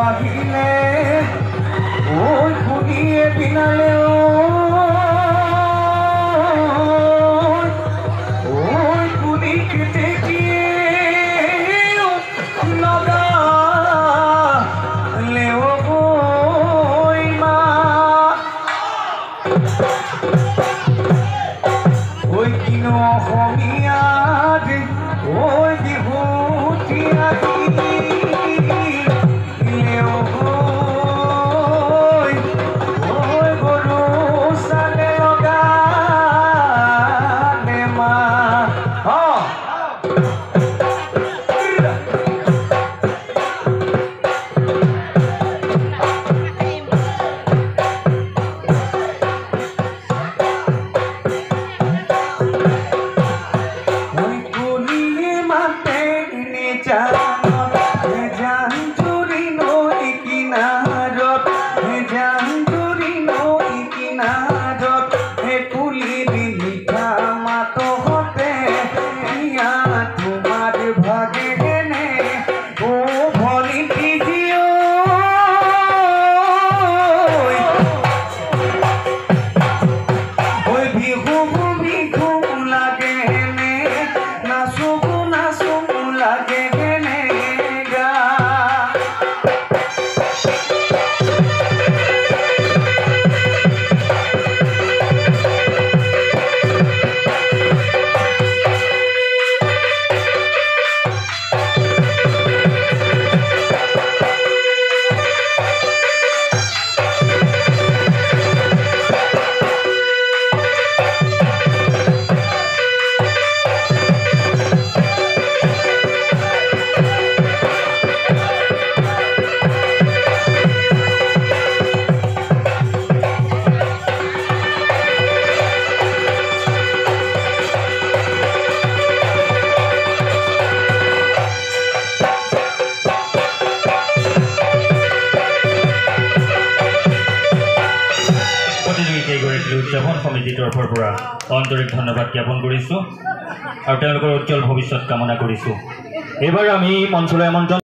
আহিলে ওই কুলিয়ে বিনালে ওই কুলি কেটে গিয়ে নগালে ওই মা ওই কিনো অসমীয়াত ওই বিহুতীয়াত উদযাপন সমিতিৰ তৰফৰ পৰা আন্তৰিক ধন্যবাদ জ্ঞাপন কৰিছোঁ আৰু তেওঁলোকৰ উজ্জ্বল ভৱিষ্যত কামনা কৰিছোঁ। এইবাৰ আমি মঞ্চলৈ আমন্ত্ৰণ